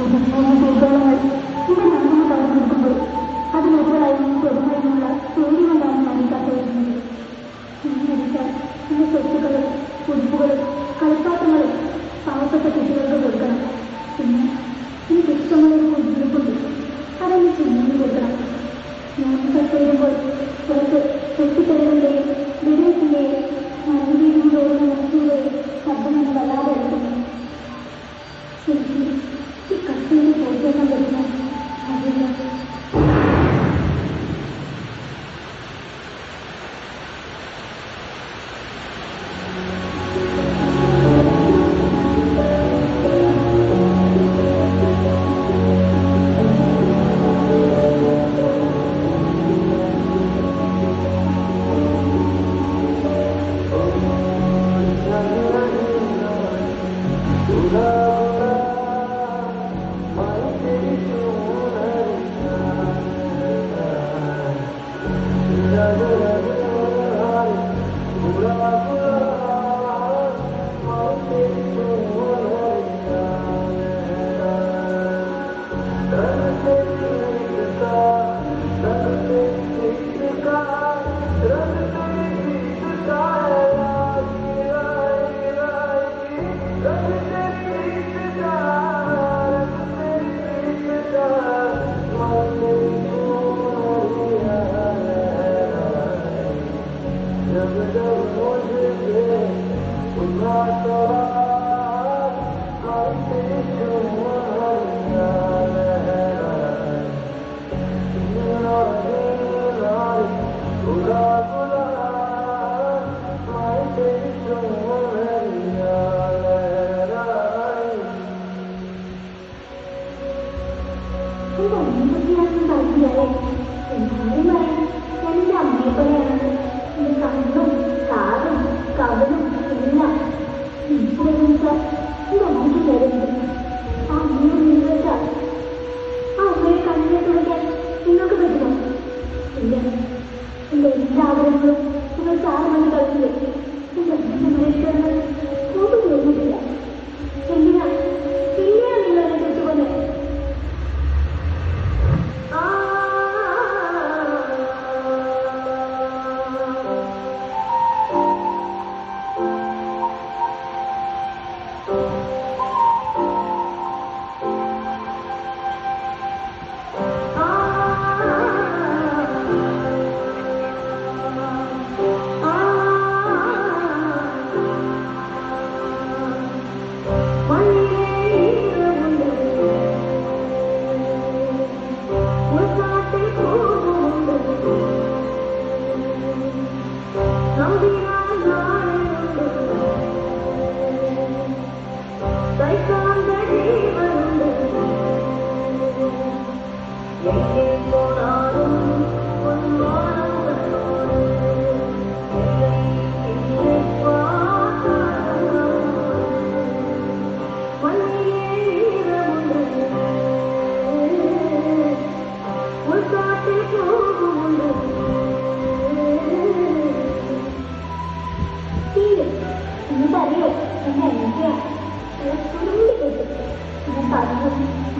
പുതുമയുള്ള ഭൂഗോളങ്ങൾ ഇവിടെ നടന്നു കടന്നു നിൽക്കുമ്പോൾ അതിനെതിരായി ചെറുമയുള്ള പേടി കൊണ്ടാണ് ഞാൻ ഈ കഥ എഴുതുന്നത്. ഇന്നടിച്ചാൽ ഈ സ്വത്തുക്കളും ഉടുപ്പുകളും കളിപ്പാട്ടങ്ങളും പാവപ്പെട്ട കുട്ടികൾക്ക് കൊടുക്കണം. പിന്നെ എനിക്ക് ഇഷ്ടമുള്ളൊരു കുഞ്ഞിരിപ്പുണ്ട്, അതൊന്ന് ചെന്നു കൊടുക്കണം. ഞാൻ കത്തെഴുതുമ്പോൾ പുറത്ത് വെട്ടിത്തെളികളുടെയും വിടയത്തിൻ്റെയും മരുന്നീരും തോന്നുന്ന മനസ്സിൻ്റെയും ശബ്ദമെന്ന് വല്ലാതെ എടുക്കുന്നു. ശരിക്കും ഈ കത്തിൻ്റെ ചോദ്യം വരുന്നു അറിയില്ല. എന്റെ അമ്മയെ പോലെയാണ് കണ്ണും കാതും കവനും എല്ലാം. എന്റെ അമ്മയ്ക്ക് കയറുന്നത് ആ അമ്മയെ നീച്ച ആ അമ്മയെ കണ്ണിനെ തുടയ്ക്കാൻ നിങ്ങൾക്ക് പറ്റുമോ? ഇല്ല, എന്റെ എല്ലാ ആഗ്രഹങ്ങളും നിങ്ങൾ ചാരമണി കളിച്ചില്ലേ? എന്റെ അമ്മയുടെ മനുഷ്യങ്ങൾ നോക്ക് തോന്നിയിട്ടില്ല. എന്തിനാ നിങ്ങൾ എന്നെ തെറ്റുകൊണ്ട്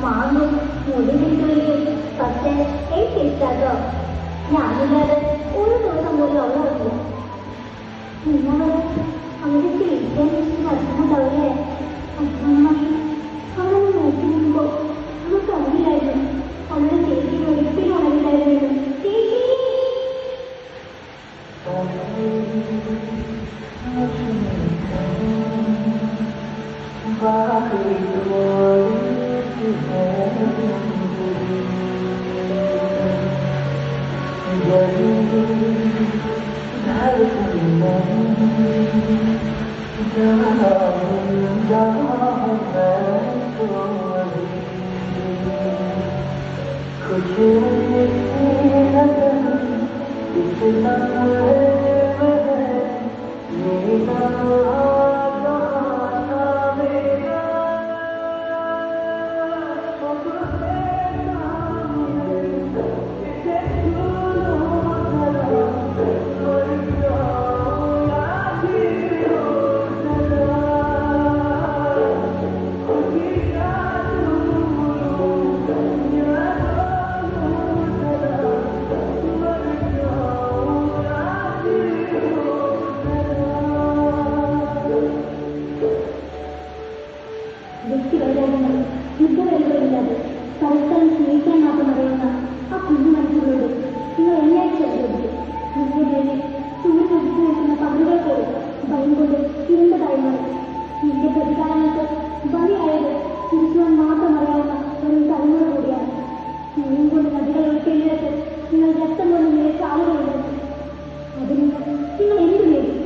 മാങ്ങും മുടിവിട്ടുകയും പക്ഷേ എനിക്കിഷ്ടോ ഞാനില്ലാതെ ഒരു ദിവസം പോലും അവളറിയില്ല. നിങ്ങൾ അവരുടെ ചേച്ചിയെ നടക്കുന്നുണ്ടാവില്ലേ? അച്ഛനമായി അവളെ നോക്കി നിൽക്കുമ്പോൾ അവൾക്ക് അറിയില്ലായിരുന്നു അവളുടെ ചേച്ചി വെളുപ്പിൽ ഉണരില്ലായിരുന്നു. ചേച്ചി വിചാരങ്ങൾ യുദ്ധവരികളില്ലാതെ പരസ്പരം സ്നേഹിക്കാൻ മാത്രം അറിയുന്ന ആ കുഞ്ഞു മനസ്സുകളോട് നിങ്ങൾ എന്നെയായി ചോദിച്ചു. നിങ്ങളുടെ നേരെ സൂര്യൻ ഒഴിച്ചു നിൽക്കുന്ന പകലുകൾ പോലെ ഭയം കൊണ്ട് ഇരുണ്ടതായിരുന്നു. നിന്റെ പ്രതികാരങ്ങൾക്ക് ബലിയായത് തിരിച്ചുവാൻ മാത്രം അറിയാവുന്ന ഒരു തലമുറ കൂടിയാണ്. നീയും കൊണ്ട് നദികൾ ഒഴുക്കിയെടുത്ത് നിങ്ങൾ രക്തം കൊണ്ട് നിങ്ങളെ ചാലുകളുണ്ട്. അതിന് നിങ്ങൾ എന്ത് നേടി?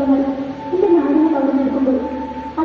ും